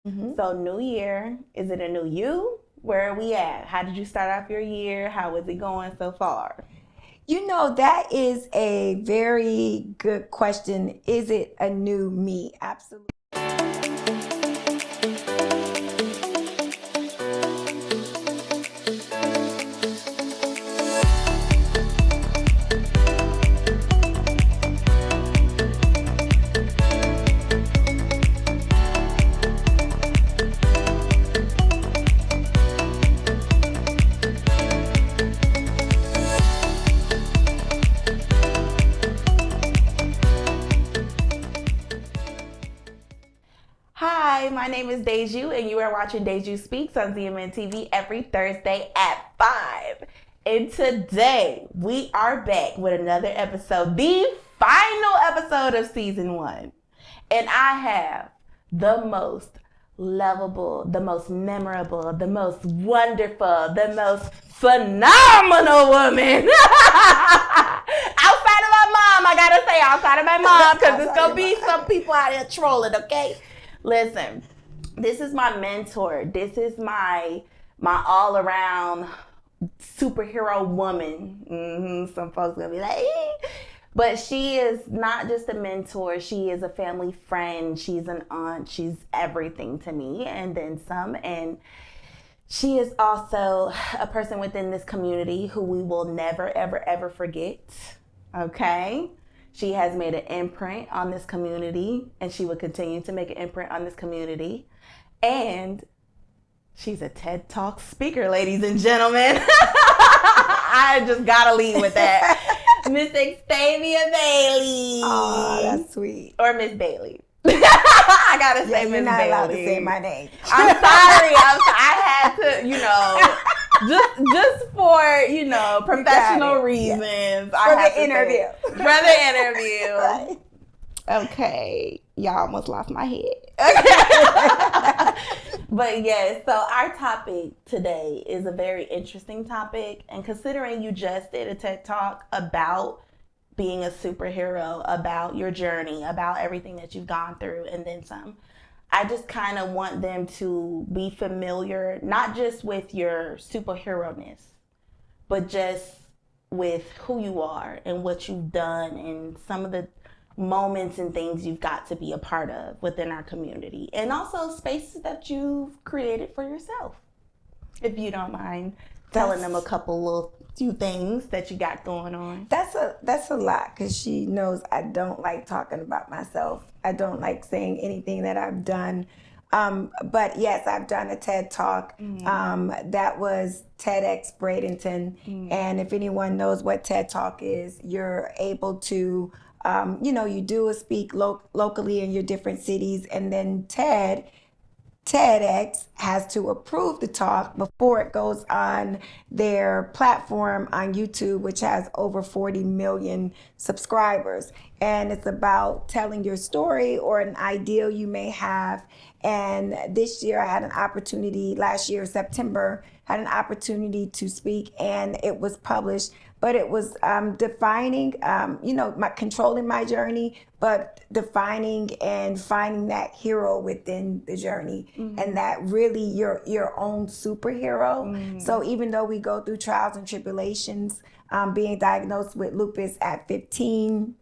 So new year, is it a new you? Where are we at? How did you start off your year? How is it going so far? That is a very good question. Is it a new me? Absolutely. Hi, my name is Deju, and you are watching Deju Speaks on ZMN TV every Thursday at 5. And today, we are back with another episode, the final episode of Season 1. And I have the most lovable, the most memorable, the most wonderful, the most phenomenal woman. Outside of my mom, I gotta say, outside of my mom, because there's gonna be some people out here trolling, okay? Listen, this is my mentor. This is my all-around superhero woman. Some folks gonna be like, but she is not just a mentor. She is a family friend. She's an aunt. She's everything to me, and then some. And she is also a person within this community who we will never, ever, ever forget. Okay? She has made an imprint on this community, and she will continue to make an imprint on this community. And she's a TED Talk speaker, ladies and gentlemen. I just gotta lead with that. Miss Xtavia Bailey. Oh, that's sweet. Or Miss Bailey. I gotta say Miss Bailey. You're not allowed to say my name. I'm sorry. I had to, just for, professional reasons. For the interview. Right. Okay. Y'all almost lost my head. But yes, so our topic today is a very interesting topic. And considering you just did a TED Talk about being a superhero, about your journey, about everything that you've gone through, and then some, I just kind of want them to be familiar, not just with your superhero-ness, but just with who you are and what you've done and some of the moments and things you've got to be a part of within our community, and also spaces that you've created for yourself. If you don't mind telling them a few things that you got going on. That's a lot, because she knows I don't like talking about myself. I don't like saying anything that I've done. But yes, I've done a TED Talk. That was TEDx Bradenton. And if anyone knows what TED Talk is, you're able to you do a speak locally in your different cities, and then TEDx has to approve the talk before it goes on their platform on YouTube, which has over 40 million subscribers. And it's about telling your story or an ideal you may have. And this year I had an opportunity, last year, September, had an opportunity to speak, and it was published. But it was defining, controlling my journey, but defining and finding that hero within the journey, and that really your own superhero. So even though we go through trials and tribulations, being diagnosed with lupus at 15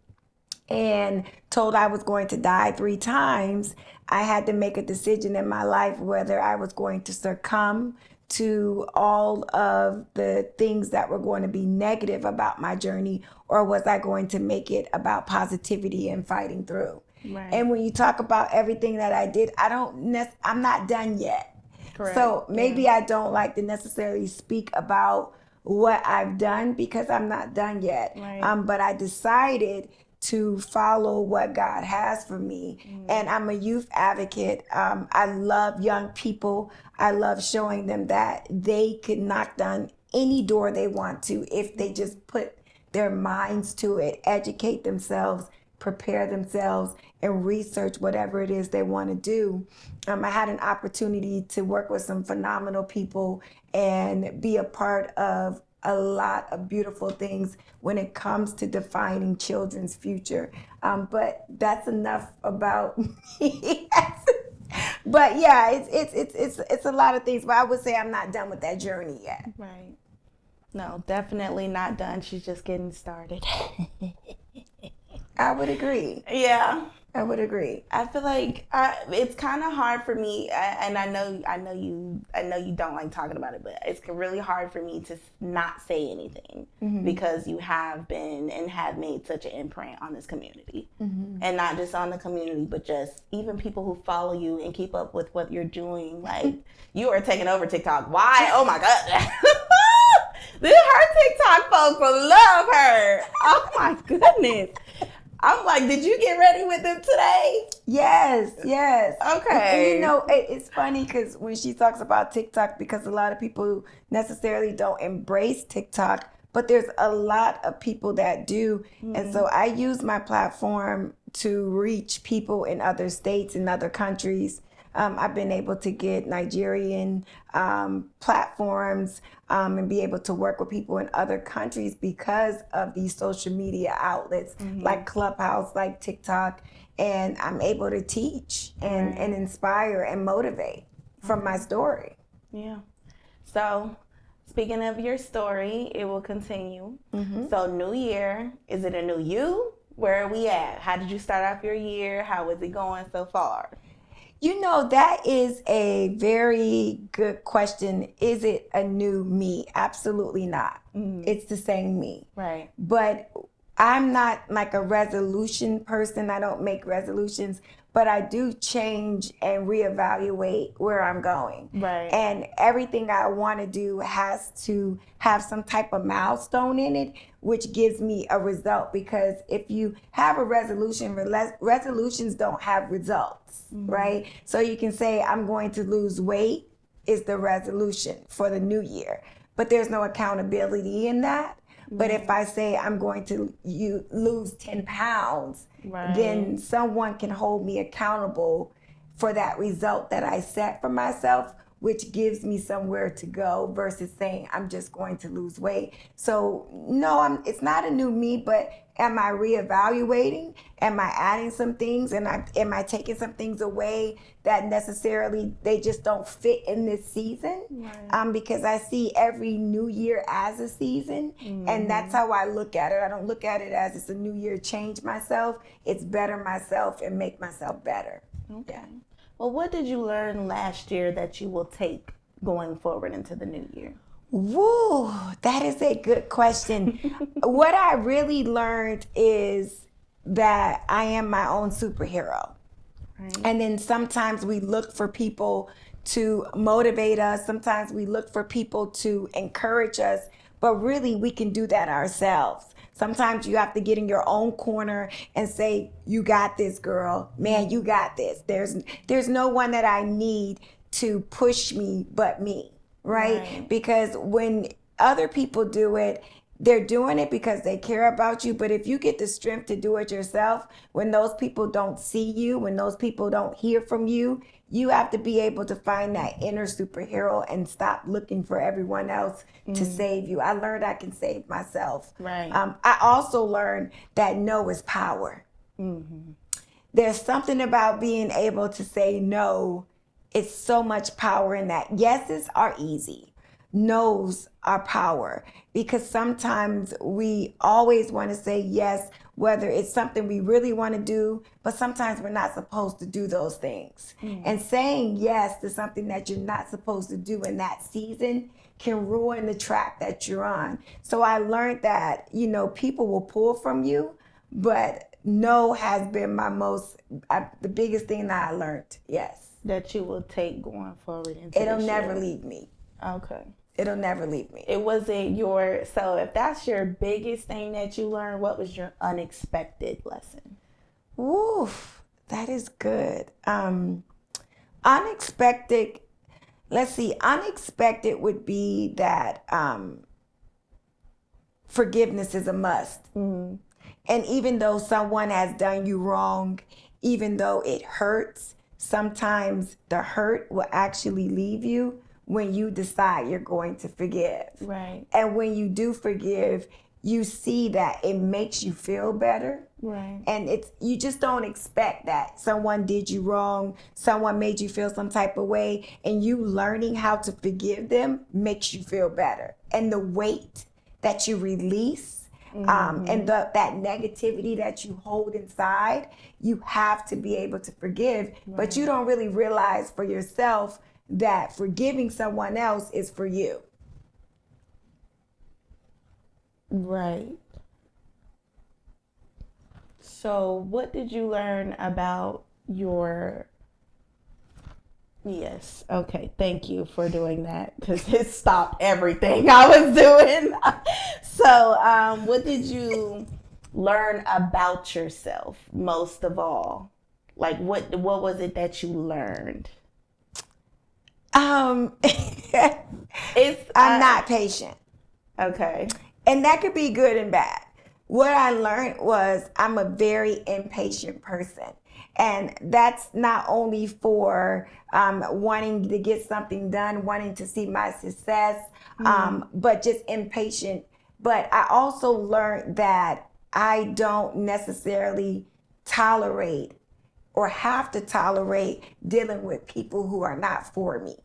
and told I was going to die 3 times, I had to make a decision in my life whether I was going to succumb to all of the things that were going to be negative about my journey, or was I going to make it about positivity and fighting through? Right. And when you talk about everything that I did, I'm not done yet. Correct. So maybe I don't like to necessarily speak about what I've done because I'm not done yet. Right. But I decided to follow what God has for me. And I'm a youth advocate. I love young people. I love showing them that they could knock down any door they want to if they just put their minds to it, educate themselves, prepare themselves, and research whatever it is they want to do. I had an opportunity to work with some phenomenal people and be a part of a lot of beautiful things when it comes to defining children's future. But that's enough about me. But yeah, it's a lot of things. But I would say I'm not done with that journey yet. Right. No, definitely not done. She's just getting started. I would agree. Yeah. I would agree. I feel like it's kind of hard for me, and I know you don't like talking about it, but it's really hard for me to not say anything because you have been and have made such an imprint on this community, and not just on the community, but just even people who follow you and keep up with what you're doing. Like you are taking over TikTok. Why? Oh my God. Her TikTok folks will love her. Oh my goodness. I'm like, did you get ready with them today? Yes. Okay. And it's funny because when she talks about TikTok, because a lot of people necessarily don't embrace TikTok, but there's a lot of people that do. And so I use my platform to reach people in other states and other countries. I've been able to get Nigerian platforms and be able to work with people in other countries because of these social media outlets like Clubhouse, like TikTok. And I'm able to teach and inspire and motivate from my story. Yeah. So speaking of your story, it will continue. So new year, is it a new you? Where are we at? How did you start off your year? How is it going so far? That is a very good question. Is it a new me? Absolutely not. It's the same me. Right. But I'm not like a resolution person. I don't make resolutions, but I do change and reevaluate where I'm going. Right. And everything I want to do has to have some type of milestone in it, which gives me a result. Because if you have a resolution, resolutions don't have results, right? So you can say, I'm going to lose weight is the resolution for the new year, but there's no accountability in that. But if I say I'm going to lose 10 pounds, then someone can hold me accountable for that result that I set for myself, which gives me somewhere to go versus saying I'm just going to lose weight. So no, it's not a new me, but am I reevaluating? Am I adding some things? And am I taking some things away that necessarily they just don't fit in this season? Right. Because I see every new year as a season, and that's how I look at it. I don't look at it as it's a new year, change myself. It's better myself and make myself better. Okay. Yeah. Well, what did you learn last year that you will take going forward into the new year? Woo, that is a good question. What I really learned is that I am my own superhero. Right. And then sometimes we look for people to motivate us. Sometimes we look for people to encourage us, but really we can do that ourselves. Sometimes you have to get in your own corner and say, you got this, girl. Man, you got this. There's no one that I need to push me but me. Right? Because when other people do it, they're doing it because they care about you. But if you get the strength to do it yourself, when those people don't see you, when those people don't hear from you, you have to be able to find that inner superhero and stop looking for everyone else to save you. I learned I can save myself. Right. I also learned that no is power. There's something about being able to say no. It's so much power in that. Yeses are easy. No's are power. Because sometimes we always want to say yes, whether it's something we really want to do, but sometimes we're not supposed to do those things. And saying yes to something that you're not supposed to do in that season can ruin the track that you're on. So I learned that, people will pull from you, but no has been the biggest thing that I learned. Yes. That you will take going forward into It'll never leave me. Okay. It'll never leave me. It wasn't so if that's your biggest thing that you learned, what was your unexpected lesson? Oof, that is good. Unexpected would be that forgiveness is a must. And even though someone has done you wrong, even though it hurts, sometimes the hurt will actually leave you when you decide you're going to forgive. Right. And when you do forgive, you see that it makes you feel better. Right. And you just don't expect that someone did you wrong, someone made you feel some type of way, and you learning how to forgive them makes you feel better. And the weight that you release, and that negativity that you hold inside, you have to be able to forgive. Right. But you don't really realize for yourself that forgiving someone else is for you. Right. So what did you learn about your... Yes. Okay. Thank you for doing that, because it stopped everything I was doing. So what did you learn about yourself most of all? Like what was it that you learned? I'm not patient. Okay. And that could be good and bad. What I learned was I'm a very impatient person. And that's not only for wanting to get something done, wanting to see my success, but just impatient. But I also learned that I don't necessarily tolerate or have to tolerate dealing with people who are not for me.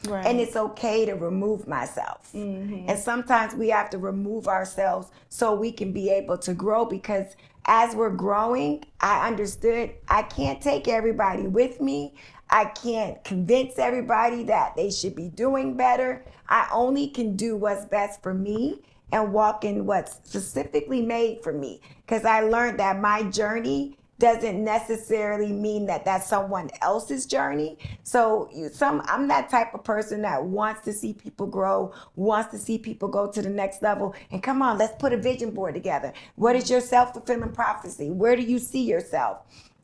Right. And it's okay to remove myself. Mm-hmm. And sometimes we have to remove ourselves so we can be able to grow, because as we're growing, I understood I can't take everybody with me. I can't convince everybody that they should be doing better. I only can do what's best for me and walk in what's specifically made for me, because I learned that my journey doesn't necessarily mean that that's someone else's journey. So I'm that type of person that wants to see people grow, wants to see people go to the next level. And come on, let's put a vision board together. What is your self-fulfilling prophecy? Where do you see yourself?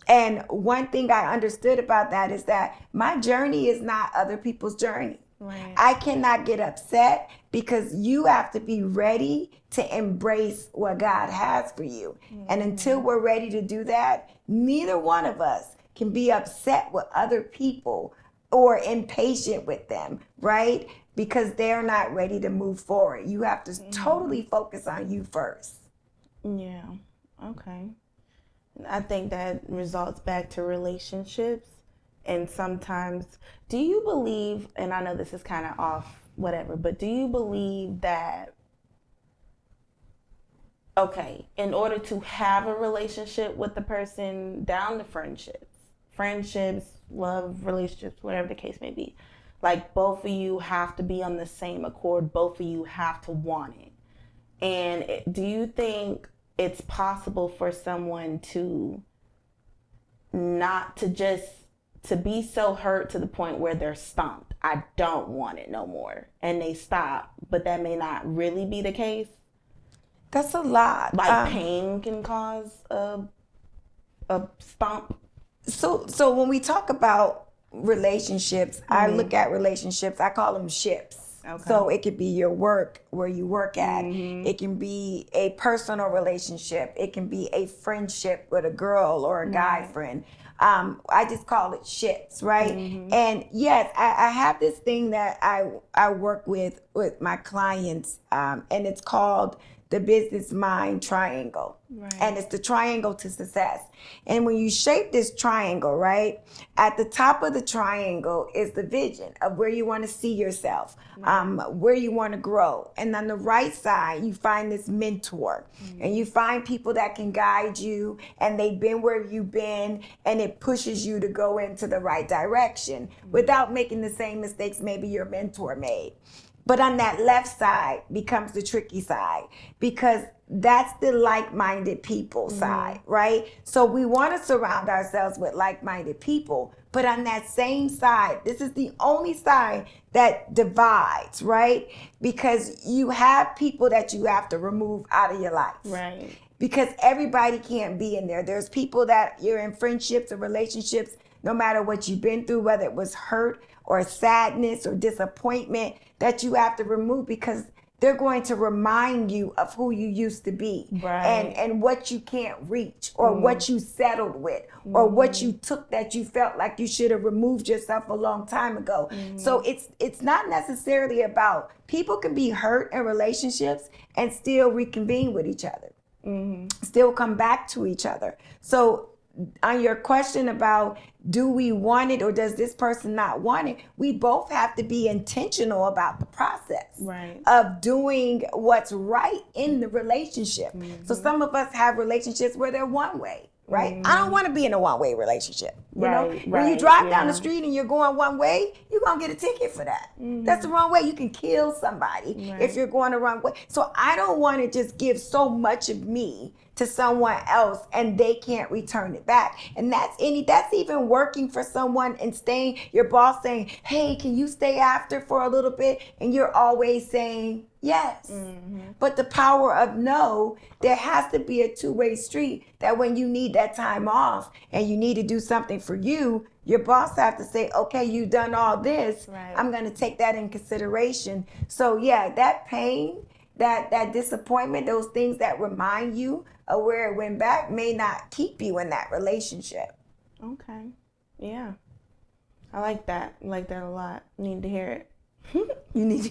And one thing I understood about that is that my journey is not other people's journey. Right. I cannot get upset, because you have to be ready to embrace what God has for you. Mm-hmm. And until we're ready to do that, neither one of us can be upset with other people or impatient with them, right? Because they're not ready to move forward. You have to totally focus on you first. Yeah. Okay. I think that results back to relationships. And sometimes, do you believe, and I know this is kind of off, whatever, but do you believe that, okay, in order to have a relationship with the person, down to friendships, love, relationships, whatever the case may be, like both of you have to be on the same accord, both of you have to want it. And do you think it's possible for someone to not to just to be so hurt to the point where they're stumped? I don't want it no more. And they stop. But that may not really be the case. That's a lot. Like pain can cause a stump. So when we talk about relationships, I look at relationships, I call them ships. Okay. So it could be your work, where you work at. Mm-hmm. It can be a personal relationship. It can be a friendship with a girl or a guy friend. I just call it ships, right? Mm-hmm. And yes, I have this thing that I work with my clients, and it's called the business mind triangle. Right. And it's the triangle to success. And when you shape this triangle, right, at the top of the triangle is the vision of where you want to see yourself, where you want to grow. And on the right side, you find this mentor, and you find people that can guide you, and they've been where you've been, and it pushes you to go into the right direction without making the same mistakes maybe your mentor made. But on that left side becomes the tricky side, because that's the like-minded people side, right? So we want to surround ourselves with like-minded people, but on that same side, this is the only side that divides, right? Because you have people that you have to remove out of your life. Right. Because everybody can't be in there. There's people that you're in friendships or relationships, no matter what you've been through, whether it was hurt or sadness or disappointment, that you have to remove, because they're going to remind you of who you used to be, Right. and what you can't reach, or what you settled with, or what you took that you felt like you should have removed yourself a long time ago. So it's not necessarily about, people can be hurt in relationships and still reconvene with each other, still come back to each other. So on your question about, do we want it or does this person not want it, we both have to be intentional about the process of doing what's right in the relationship. So some of us have relationships where they're one way, right? I don't want to be in a one-way relationship. You know, when you drive down the street and you're going one way, you're gonna get a ticket for that. That's the wrong way. You can kill somebody if you're going the wrong way. So I don't want to just give so much of me to someone else and they can't return it back. And that's even working for someone and staying, your boss saying, hey, can you stay after for a little bit? And you're always saying yes. But the power of no, there has to be a two-way street, that when you need that time off and you need to do something for you, your boss have to say, okay, you've done all this. I'm going to take that in consideration. So yeah, that pain, that disappointment, those things that remind you of where it went back may not keep you in that relationship. Okay. Yeah. I like that. I like that a lot. Need to hear it. You need to...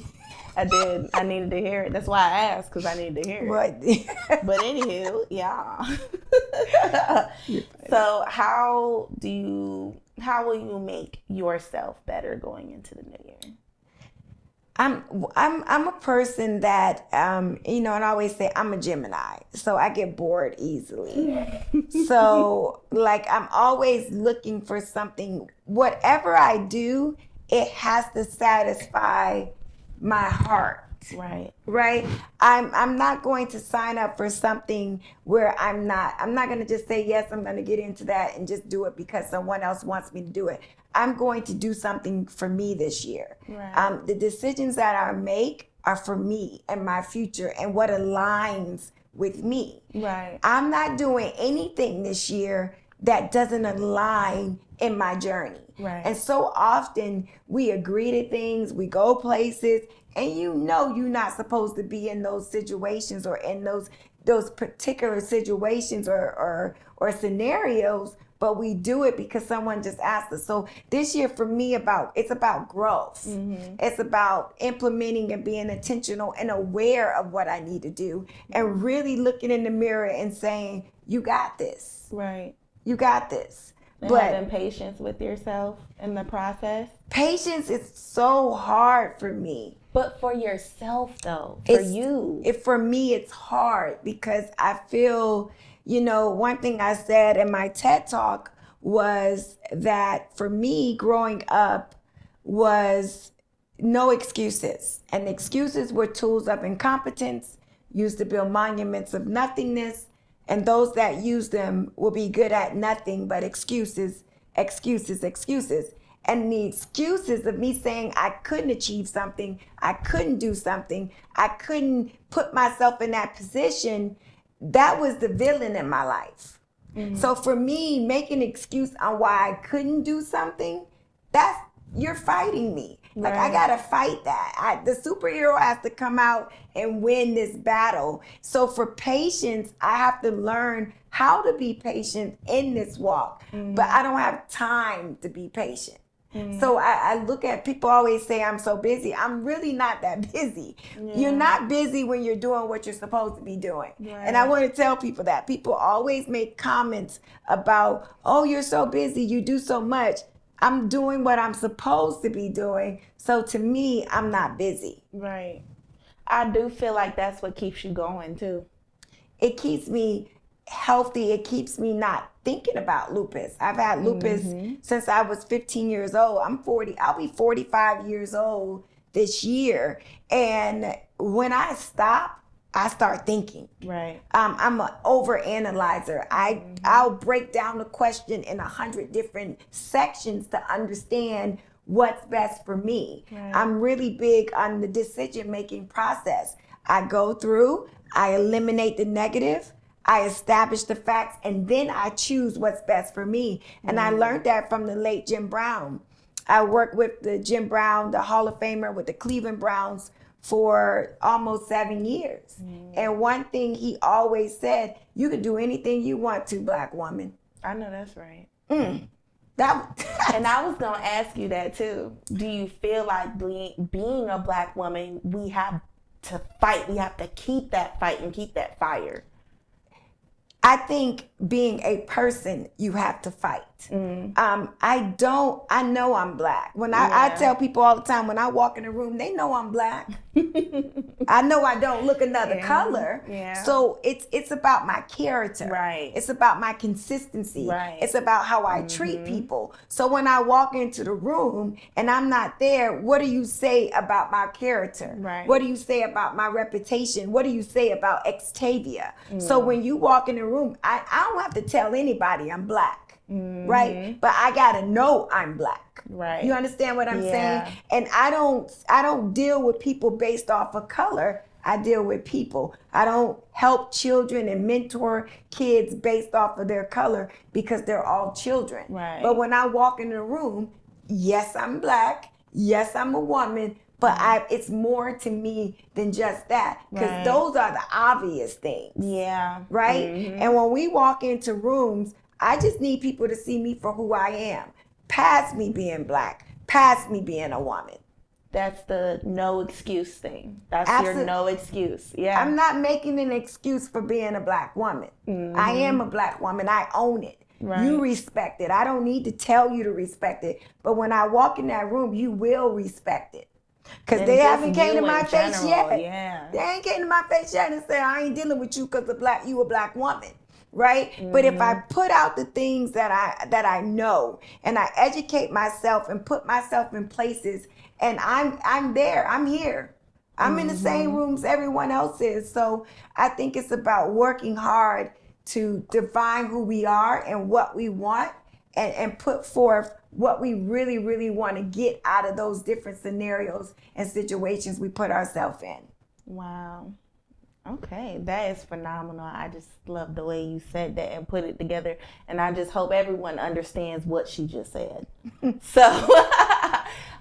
I did. I needed to hear it. That's why I asked, because I needed to hear it. Right. But anywho, yeah. So how will you make yourself better going into the new year? I'm a person that and I always say I'm a Gemini, so I get bored easily. So like I'm always looking for something. Whatever I do, it has to satisfy my heart. Right. I'm not going to sign up for something where I'm not going to just say yes, I'm going to get into that and just do it because someone else wants me to do it. I'm going to do something for me this year. The decisions that I make are for me and my future and what aligns with me. I'm not doing anything this year that doesn't align in my journey. And so often we agree to things, we go places, and you're not supposed to be in those situations or in those particular situations or scenarios, but we do it because someone just asked us. So this year for me, it's about growth. It's about implementing and being intentional and aware of what I need to do, and really looking in the mirror and saying, you got this. You got this. But having patience with yourself in the process. Patience is so hard for me. But for yourself, though, for me, it's hard because I feel, one thing I said in my TED Talk was that for me, growing up was no excuses. And excuses were tools of incompetence, used to build monuments of nothingness. And those that use them will be good at nothing but excuses, excuses, excuses. And the excuses of me saying I couldn't achieve something, I couldn't do something, I couldn't put myself in that position, that was the villain in my life. So for me, making an excuse on why I couldn't do something, you're fighting me. Like I gotta fight that. The superhero has to come out and win this battle. So for patience, I have to learn how to be patient in this walk, but I don't have time to be patient. So I look at people always say I'm so busy. I'm really not that busy. You're not busy when you're doing what you're supposed to be doing. And I want to tell people that. People always make comments about, oh, you're so busy, you do so much. I'm doing what I'm supposed to be doing. So to me, I'm not busy. I do feel like that's what keeps you going too. It keeps me healthy. It keeps me not thinking about lupus. I've had lupus since I was 15 years old. I'm 40. I'll be 45 years old this year. And when I stop, I start thinking. I'm an overanalyzer. I'll break down the question in 100 different sections to understand what's best for me. I'm really big on the decision-making process. I go through, I eliminate the negative, I establish the facts, and then I choose what's best for me. And I learned that from the late Jim Brown. I worked with the Jim Brown, the Hall of Famer with the Cleveland Browns, for almost 7 years. And one thing he always said, you can do anything you want to, Black woman. I know that's right. And I was going to ask you that too. Do you feel like being a Black woman, we have to fight, we have to keep that fight and keep that fire? I think being a person, you have to fight. I know I'm Black. When I tell people all the time, when I walk in a room, they know I'm Black. I know I don't look another color. Yeah. So it's about my character. Right. It's about my consistency. Right. It's about how I treat people. So when I walk into the room and I'm not there, what do you say about my character? Right. What do you say about my reputation? What do you say about Xtavia? So when you walk in the room, I don't have to tell anybody I'm Black. Right? But I gotta know I'm Black. Right. You understand what I'm saying? And I don't deal with people based off of color. I deal with people. I don't help children and mentor kids based off of their color because they're all children. Right. But when I walk in the room, yes, I'm Black. Yes, I'm a woman. But it's more to me than just that, because those are the obvious things. Yeah. Right? And when we walk into rooms, I just need people to see me for who I am. Past me being Black, past me being a woman. That's the no excuse thing. That's Absolutely. your no excuse. Yeah. I'm not making an excuse for being a Black woman. I am a Black woman. I own it. Right. You respect it. I don't need to tell you to respect it. But when I walk in that room, you will respect it. Because they haven't came to my face yet. Yeah. They ain't came to my face yet and said, I ain't dealing with you because you a Black woman. Right? But if I put out the things that I know and I educate myself and put myself in places and I'm there, I'm here. I'm in the same rooms everyone else is. So I think it's about working hard to define who we are and what we want and put forth what we really, really want to get out of those different scenarios and situations we put ourselves in. Wow. Okay, that is phenomenal. I just love the way you said that and put it together. And I just hope everyone understands what she just said. So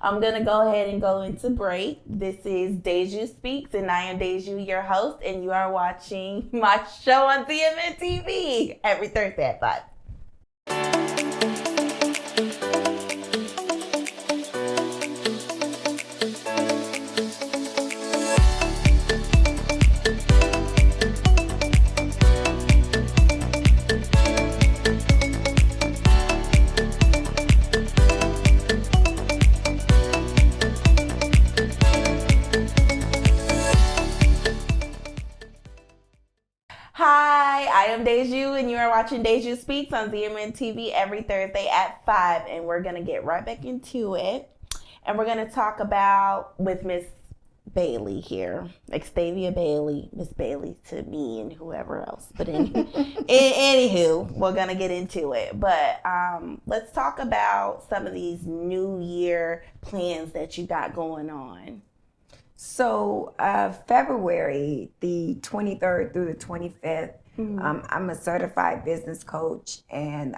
I'm going to go ahead and go into break. This is Deju Speaks, and I am Deju, your host, and you are watching my show on ZMN TV every Thursday at 5. Hi, I am Deju, and you are watching Deju Speaks on ZMN TV every Thursday at 5, and we're going to get right back into it, and we're going to talk about with Miss Bailey here, Xtavia Bailey, Miss Bailey to me and whoever else, but anywho, we're going to get into it, but let's talk about some of these New Year plans that you got going on. So February the 23rd through the 25th, I'm a certified business coach, and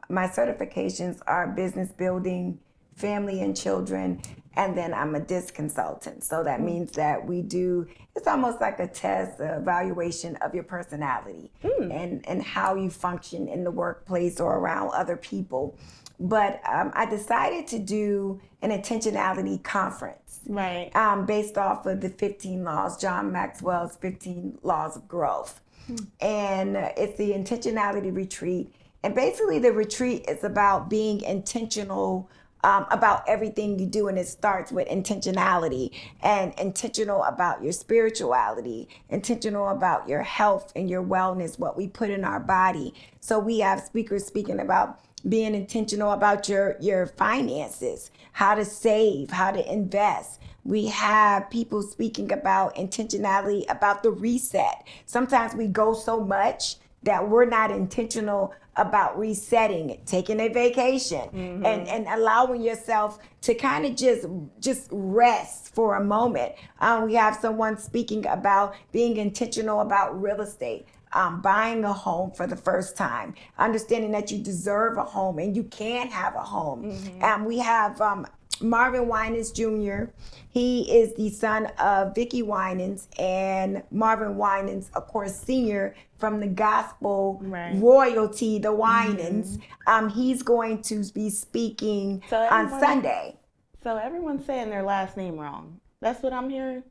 my certifications are business building, family and children, and then I'm a DISC consultant. So that means that it's almost like a test, an evaluation of your personality and how you function in the workplace or around other people. But I decided to do an intentionality conference. Right. Based off of the 15 laws, John Maxwell's 15 laws of growth. And it's the Intentionality Retreat. And basically the retreat is about being intentional about everything you do. And it starts with intentionality, and intentional about your spirituality, intentional about your health and your wellness, what we put in our body. So we have speakers speaking about being intentional about your finances, how to save, how to invest. We have people speaking about intentionality, about the reset. Sometimes we go so much that we're not intentional about resetting, taking a vacation, and allowing yourself to kind of just rest for a moment. We have someone speaking about being intentional about real estate. Buying a home for the first time, understanding that you deserve a home and you can have a home. And we have Marvin Winans Jr. He is the son of Vicki Winans and Marvin Winans, of course, senior from the gospel royalty, the Winans. He's going to be speaking on Sunday. So everyone's saying their last name wrong. That's what I'm hearing?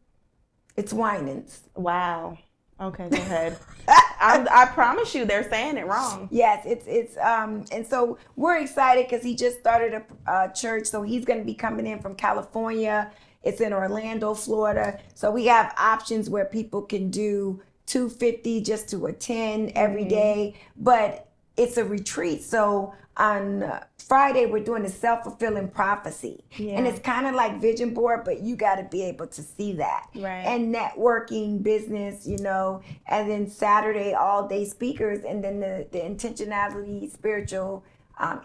It's Winans. Wow. Okay, go ahead. I promise you, they're saying it wrong. Yes, it's and so we're excited because he just started a church. So he's going to be coming in from California. It's in Orlando, Florida. So we have options where people can do $250 just to attend every day, but it's a retreat. So on Friday, we're doing a self-fulfilling prophecy. And it's kind of like vision board, but you got to be able to see that. And networking, business, you know, and then Saturday, all day speakers, and then the intentionality, spiritual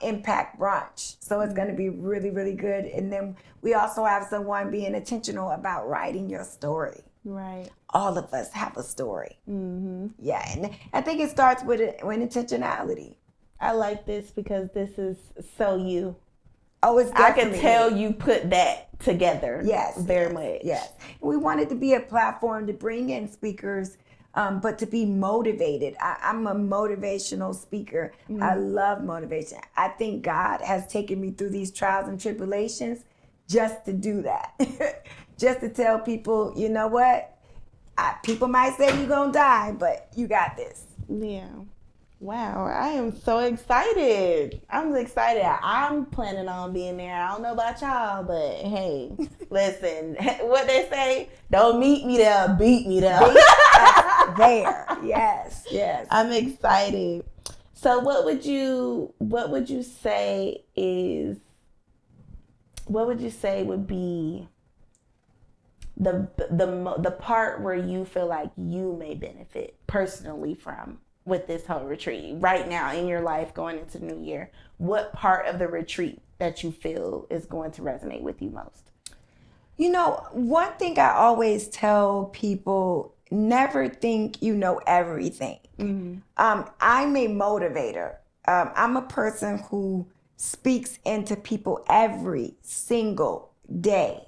impact brunch. So it's going to be really, really good. And then we also have someone being intentional about writing your story. All of us have a story. Yeah, and I think it starts with intentionality. I like this because this is so you. Oh, it's definitely. I can tell you put that together. Yes. Very much. Yes. We wanted to be a platform to bring in speakers, but to be motivated. I'm a motivational speaker. I love motivation. I think God has taken me through these trials and tribulations just to do that. Just to tell people, you know what? People might say you're going to die, but you got this. Yeah. Wow, I am so excited. I'm excited. I'm planning on being there. I don't know about y'all, but hey, listen, what they say, don't meet me there, beat me there. There, yes, yes. I'm excited. So what would you say would be the part where you feel like you may benefit personally from with this whole retreat right now in your life going into the new year? What part of the retreat that you feel is going to resonate with you most? You know, one thing I always tell people, never think you know everything. I'm a motivator. I'm a person who speaks into people every single day.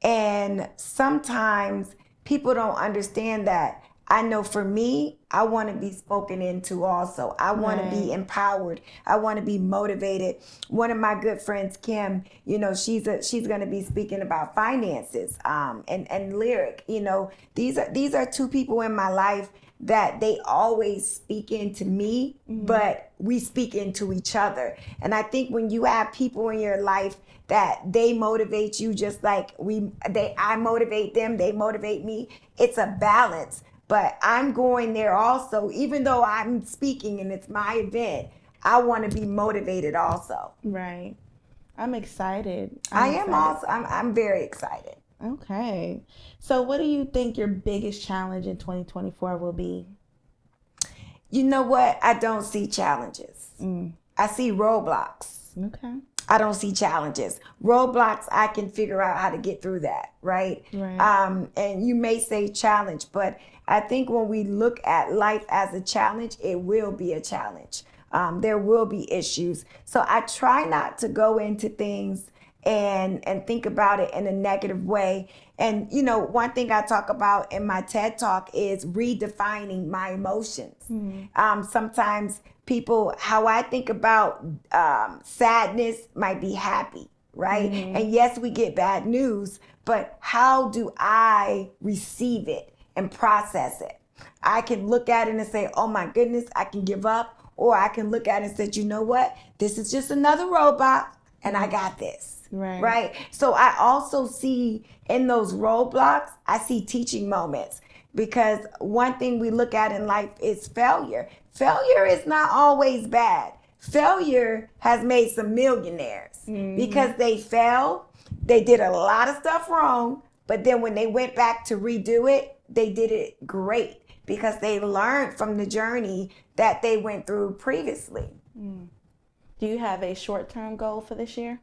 And sometimes people don't understand that. I know for me, I want to be spoken into also. I want to be empowered. I want to be motivated. One of my good friends, Kim, you know, she's going to be speaking about finances and lyric. You know, these are two people in my life that they always speak into me, but we speak into each other. And I think when you have people in your life that they motivate you just like I motivate them, they motivate me, it's a balance. But I'm going there also, even though I'm speaking and it's my event, I want to be motivated also. Right. I'm excited. I'm very excited. Okay. So what do you think your biggest challenge in 2024 will be? You know what? I don't see challenges. I see roadblocks. Okay. I don't see challenges. Roadblocks, I can figure out how to get through that, right? And you may say challenge, but I think when we look at life as a challenge, it will be a challenge. There will be issues. So I try not to go into things and think about it in a negative way. And, you know, one thing I talk about in my TED Talk is redefining my emotions. Sometimes people, how I think about sadness might be happy, right? And yes, we get bad news, but how do I receive it and process it? I can look at it and say, oh my goodness, I can give up. Or I can look at it and say, you know what? This is just another roadblock and I got this. Right. So I also see in those roadblocks, I see teaching moments, because one thing we look at in life is failure. Failure is not always bad. Failure has made some millionaires because they failed. They did a lot of stuff wrong, but then when they went back to redo it, they did it great because they learned from the journey that they went through previously. Do you have a short-term goal for this year?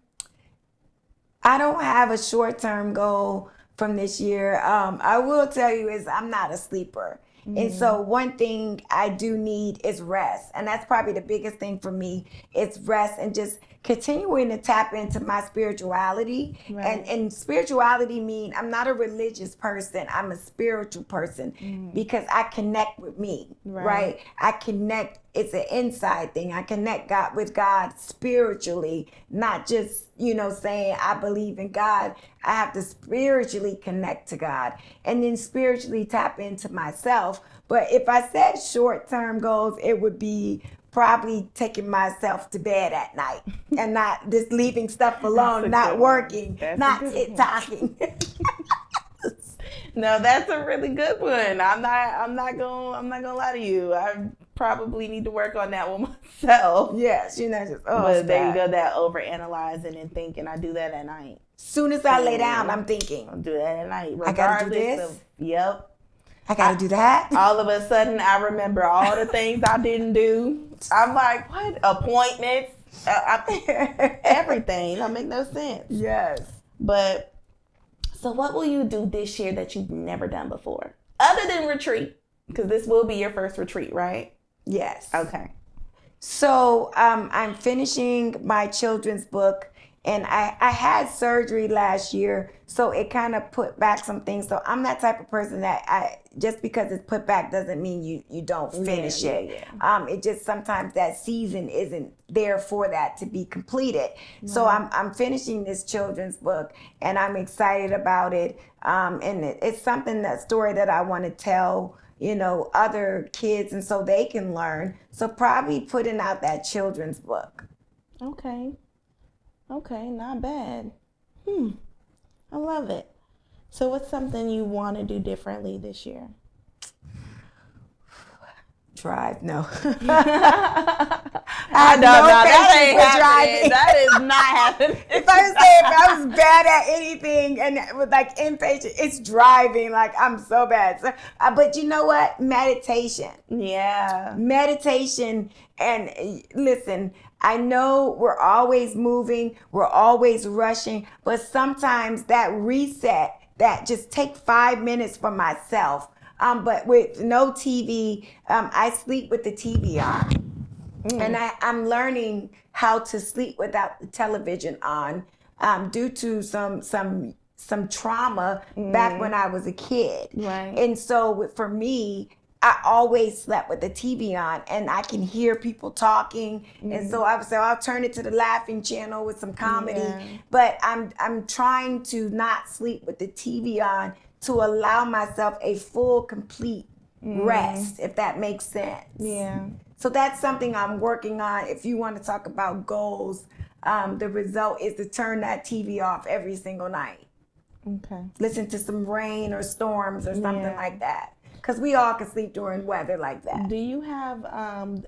I don't have a short-term goal from this year. I will tell you is I'm not a sleeper. And so one thing I do need is rest. And that's probably the biggest thing for me is rest and just continuing to tap into my spirituality. Right. And spirituality mean I'm not a religious person. I'm a spiritual person because I connect with me, right? I connect. It's an inside thing. I connect God with God spiritually, not just, saying I believe in God. I have to spiritually connect to God and then spiritually tap into myself. But if I set short-term goals, it would be probably taking myself to bed at night and not just leaving stuff alone, not working, not TikToking. No, that's a really good one. I'm not gonna lie to you. I probably need to work on that one myself. Yes, but there you go, that overanalyzing and thinking. I do that at night. Soon as I lay down, I'm thinking. I'll do that at night. I gotta do this. Yep. I gotta do that. All of a sudden, I remember all the things I didn't do. I'm like, what? Appointments, everything. That make no sense. Yes. But so, what will you do this year that you've never done before, other than retreat? Because this will be your first retreat, right? Yes. Okay. So I'm finishing my children's book, and I had surgery last year, so it kind of put back some things. So I'm that type of person that just because it's put back doesn't mean you don't finish it. Yeah. It just sometimes that season isn't there for that to be completed. Right. So I'm finishing this children's book, and I'm excited about it. And it's that story that I want to tell, other kids, and so they can learn. So probably putting out that children's book. Okay, not bad. I love it. So what's something you want to do differently this year? Drive? No. I don't know. That ain't happening. That is not happening. If I was bad at anything and with like impatient, it's driving. Like I'm so bad. So, but you know what? Meditation. Yeah. Meditation. And listen, I know we're always moving, we're always rushing, but sometimes that reset, that just take 5 minutes for myself. But with no TV, I sleep with the TV on. And I'm learning how to sleep without the television on due to some trauma back when I was a kid. Right. And so for me, I always slept with the TV on, and I can hear people talking. And so I'll turn it to the laughing channel with some comedy. Yeah. But I'm trying to not sleep with the TV on to allow myself a full, complete rest, if that makes sense. Yeah. So that's something I'm working on. If you want to talk about goals, the result is to turn that TV off every single night. Okay. Listen to some rain or storms or something like that. Because we all can sleep during weather like that. Do you have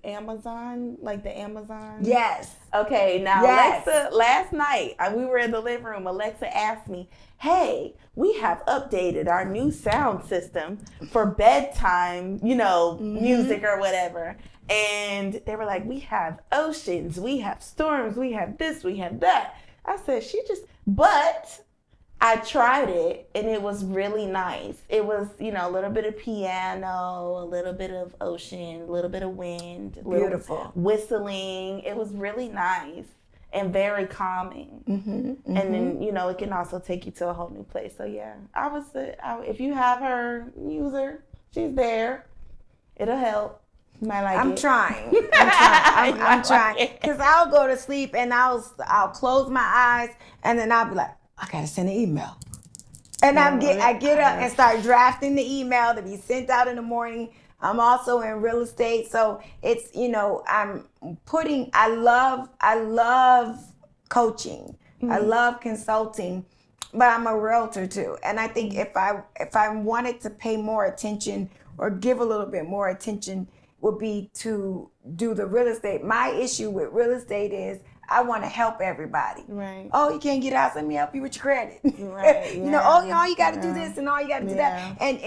Amazon, like the Amazon? Yes. Okay, now Alexa, last night we were in the living room. Alexa asked me, hey, we have updated our new sound system for bedtime, music or whatever. And they were like, we have oceans, we have storms, we have this, we have that. I said, but I tried it and it was really nice. It was, a little bit of piano, a little bit of ocean, a little bit of wind, beautiful whistling. It was really nice and very calming. And then, it can also take you to a whole new place. So yeah, if you have her, use her. She's there. It'll help. You might like I'm it. Trying. I'm trying. Because I'll go to sleep and I'll close my eyes and then I'll be like, I gotta send an email. And I get up and start drafting the email to be sent out in the morning. I'm also in real estate. So it's, I love coaching. I love consulting, but I'm a realtor too. And I think if I wanted to pay more attention or give a little bit more attention would be to do the real estate. My issue with real estate is I want to help everybody. Right. Oh, you can't get a house. Let me help you with your credit. Right. Yeah. All you got to do this and all you got to do that. And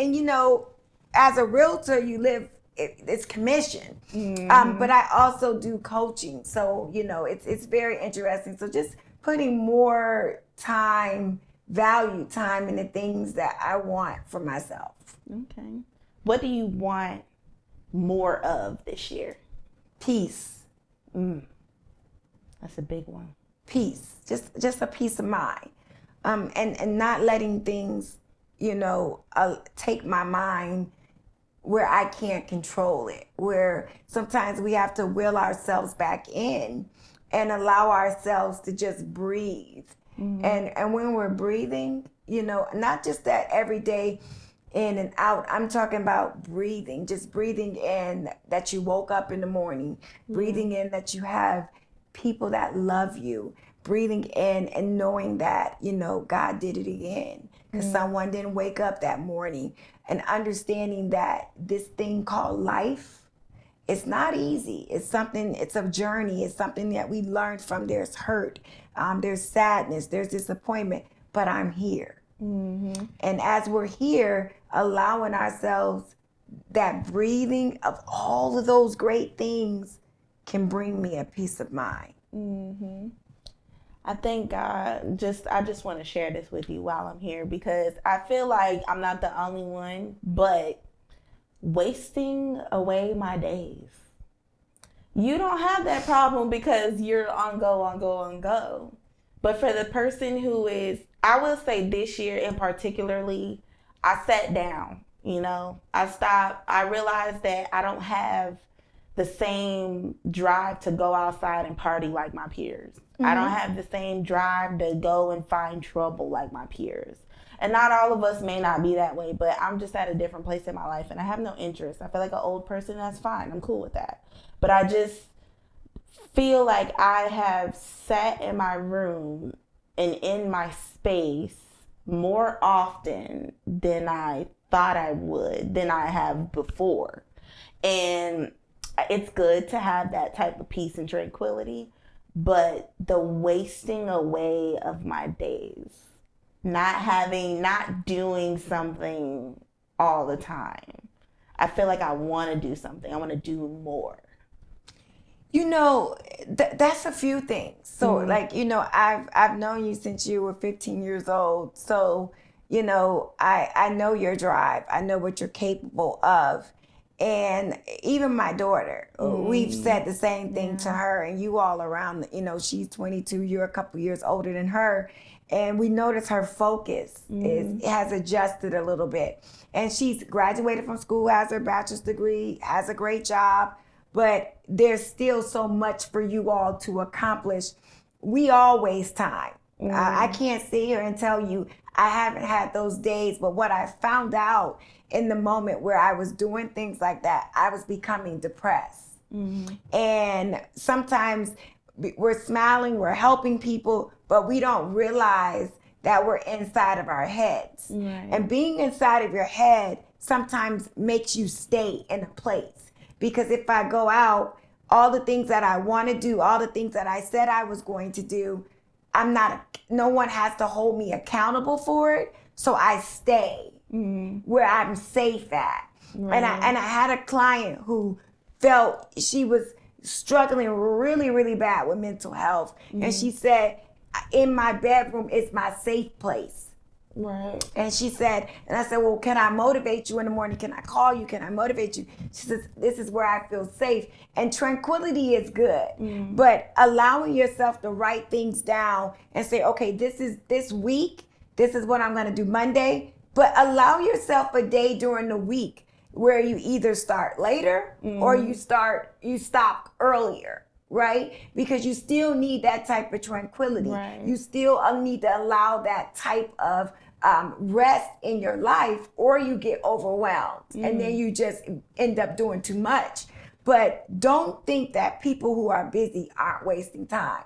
as a realtor, you live. It's commission. But I also do coaching. So it's very interesting. So just putting more value time in the things that I want for myself. Okay. What do you want more of this year? Peace. That's a big one. Peace. Just a peace of mind. And not letting things, take my mind where I can't control it, where sometimes we have to will ourselves back in and allow ourselves to just breathe. And when we're breathing, not just that every day in and out, I'm talking about breathing, just breathing in that you woke up in the morning, breathing in that you have people that love you, breathing in and knowing that, God did it again because someone didn't wake up that morning, and understanding that this thing called life, it's not easy. It's a journey. It's something that we learned from. There's hurt, there's sadness, there's disappointment, but I'm here. And as we're here, allowing ourselves that breathing of all of those great things can bring me a peace of mind. I think I just want to share this with you while I'm here, because I feel like I'm not the only one, but wasting away my days. You don't have that problem because you're on go. But for the person who is, I will say this year in particularly, I sat down, I stopped. I realized that I don't have the same drive to go outside and party like my peers. I don't have the same drive to go and find trouble like my peers. And not all of us may not be that way, but I'm just at a different place in my life and I have no interest. I feel like an old person, that's fine. I'm cool with that. But I just feel like I have sat in my room and in my space more often than I thought I would, than I have before. And it's good to have that type of peace and tranquility, but the wasting away of my days, not doing something all the time. I feel like I want to do something. I want to do more. That's a few things. So I've known you since you were 15 years old. So, I know your drive. I know what you're capable of. And even my daughter, we've said the same thing to her, and you all around, she's 22, you're a couple years older than her. And we notice her focus has adjusted a little bit. And she's graduated from school, has her bachelor's degree, has a great job, but there's still so much for you all to accomplish. We all waste time. I can't sit here and tell you I haven't had those days, but what I found out in the moment where I was doing things like that, I was becoming depressed. And sometimes we're smiling, we're helping people, but we don't realize that we're inside of our heads. And being inside of your head sometimes makes you stay in a place. Because if I go out, all the things that I want to do, all the things that I said I was going to do, no one has to hold me accountable for it. So I stay where I'm safe at. And I had a client who felt she was struggling really, really bad with mental health. And she said, in my bedroom is my safe place. And she said, and I said, well, can I motivate you in the morning? Can I call you? Can I motivate you? She says, this is where I feel safe. And tranquility is good. But allowing yourself to write things down and say, okay, this week, this is what I'm going to do Monday. But allow yourself a day during the week where you either start later or you stop earlier. Right? Because you still need that type of tranquility. You still need to allow that type of rest in your life, or you get overwhelmed and then you just end up doing too much. But don't think that people who are busy aren't wasting time.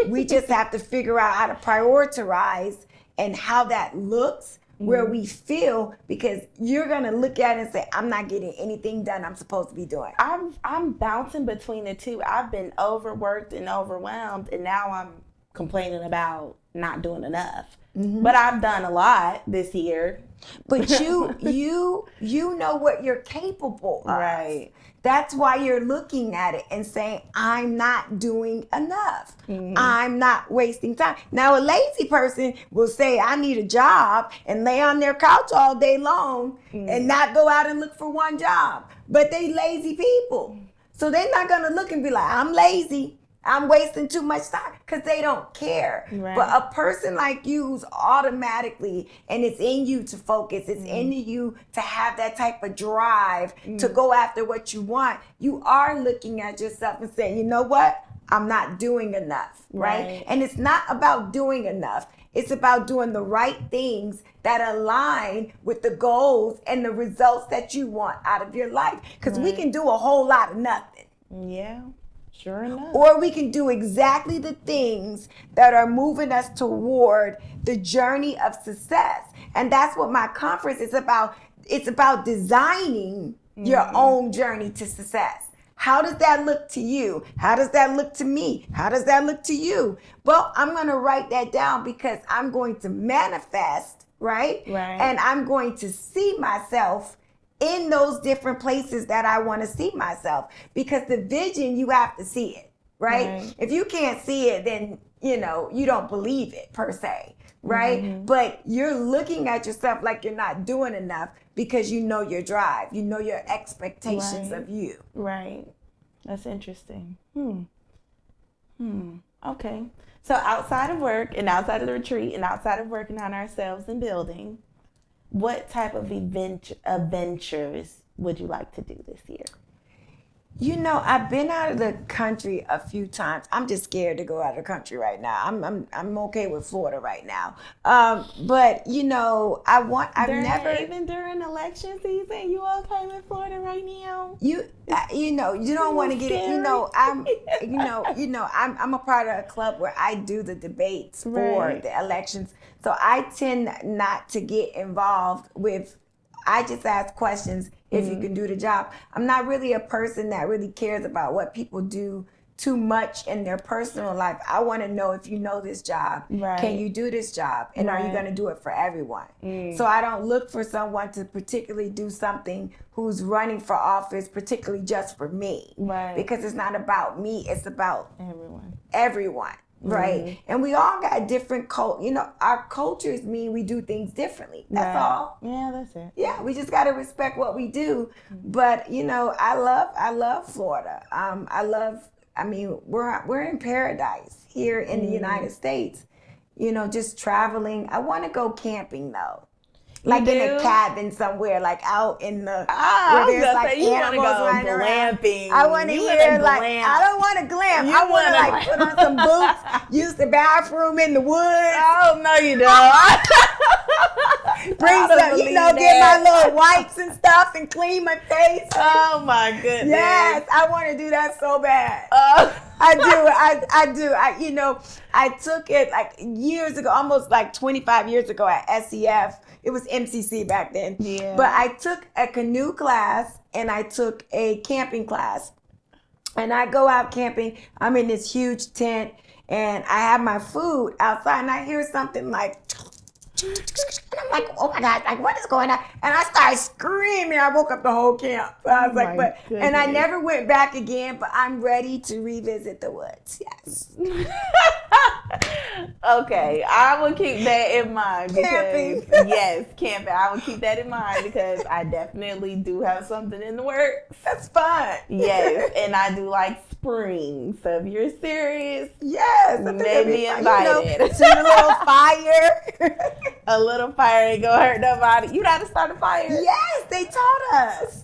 We just have to figure out how to prioritize and how that looks, where we feel, because you're going to look at it and say, I'm not getting anything done I'm supposed to be doing. I'm bouncing between the two. I've been overworked and overwhelmed, and now complaining about not doing enough. But I've done a lot this year. But you know what you're capable of. Right. That's why you're looking at it and saying, I'm not doing enough. I'm not wasting time. Now, a lazy person will say, I need a job and lay on their couch all day long and not go out and look for one job. But they lazy people. So they're not going to look and be like, I'm lazy. I'm wasting too much time, because they don't care. Right. But a person like you who's automatically, and it's in you to focus, it's in you to have that type of drive to go after what you want, you are looking at yourself and saying, you know what? I'm not doing enough, right? And it's not about doing enough. It's about doing the right things that align with the goals and the results that you want out of your life. Because we can do a whole lot of nothing. Yeah. Sure enough. Or we can do exactly the things that are moving us toward the journey of success. And that's what my conference is about. It's about designing your own journey to success. How does that look to you? How does that look to me? How does that look to you? Well, I'm going to write that down, because I'm going to manifest, right? And I'm going to see myself in those different places that I want to see myself, because the vision, you have to see it, right? If you can't see it, then, you don't believe it per se, right? But you're looking at yourself like you're not doing enough, because you know your drive, you know your expectations of you. Right. That's interesting. Okay. So outside of work and outside of the retreat and outside of working on ourselves and building, what type of adventures would you like to do this year? I've been out of the country a few times. I'm just scared to go out of the country right now. I'm okay with Florida right now. But even during election season, you okay with Florida right now? You don't want to get it. I'm a part of a club where I do the debates for the elections. So I tend not to get involved with, I just ask questions if you can do the job. I'm not really a person that really cares about what people do too much in their personal life. I want to know if you know this job. Can you do this job? And are you going to do it for everyone? So I don't look for someone to particularly do something who's running for office, particularly just for me. Because it's not about me. It's about everyone. Right. And we all got different our cultures mean we do things differently. That's all. Yeah, that's it. Yeah, we just got to respect what we do. But, I love Florida. We're in paradise here in the United States. Just traveling. I want to go camping though. Like in a cabin somewhere, like out in the where there's like animals running around. I want to hear I don't want to glam. I want to put on some boots, use the bathroom in the woods. Oh no, you don't. Bring some, get my little wipes and stuff and clean my face. Oh my goodness. Yes, I want to do that so bad. I do. I took it like years ago, almost like 25 years ago at SEF. It was MCC back then. Yeah. But I took a canoe class and I took a camping class. And I go out camping. I'm in this huge tent and I have my food outside and I hear something like, and I'm like, oh my God, like what is going on? And I started screaming. I woke up the whole camp. I was and I never went back again, but I'm ready to revisit the woods. Yes. Okay, I will keep that in mind. Camping. Yes, camping. I will keep that in mind because I definitely do have something in the works. That's fun. Yes, and I do like spring. So if you're serious, yes, maybe invited. To a little fire. A little fire ain't gonna hurt nobody. You know how to start a fire? Yes, they taught us.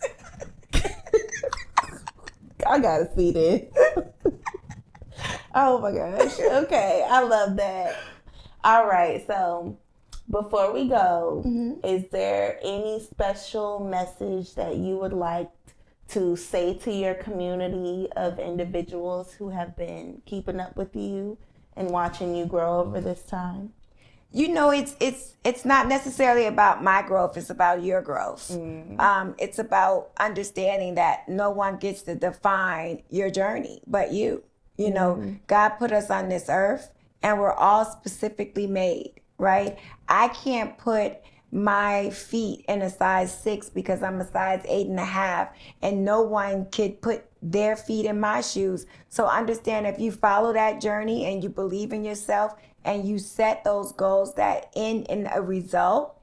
I gotta see this. Oh my gosh. Okay, I love that. All right, so before we go, is there any special message that you would like to say to your community of individuals who have been keeping up with you and watching you grow over this time? It's not necessarily about my growth. It's about your growth. It's about understanding that no one gets to define your journey but you. God put us on this earth and we're all specifically made, right? I can't put my feet in a size 6 because I'm a size 8.5, and no one could put their feet in my shoes. So understand, if you follow that journey and you believe in yourself and you set those goals that end in a result,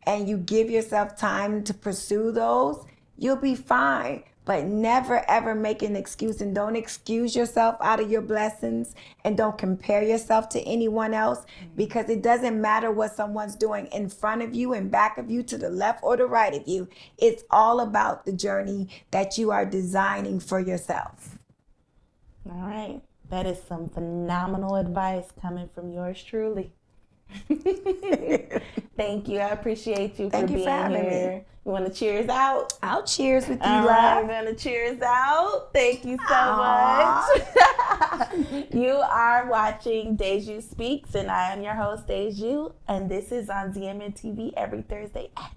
and you give yourself time to pursue those, you'll be fine. But never ever make an excuse, and don't excuse yourself out of your blessings, and don't compare yourself to anyone else, because it doesn't matter what someone's doing in front of you, in back of you, to the left or the right of you. It's all about the journey that you are designing for yourself. All right. That is some phenomenal advice coming from yours truly. Thank you. I appreciate you for being here. You want to cheers out? I'll cheers with you, All love. right, we're going to cheers out. Thank you so much. You are watching Deju Speaks, and I am your host, Deju, and this is on ZMN TV every Thursday at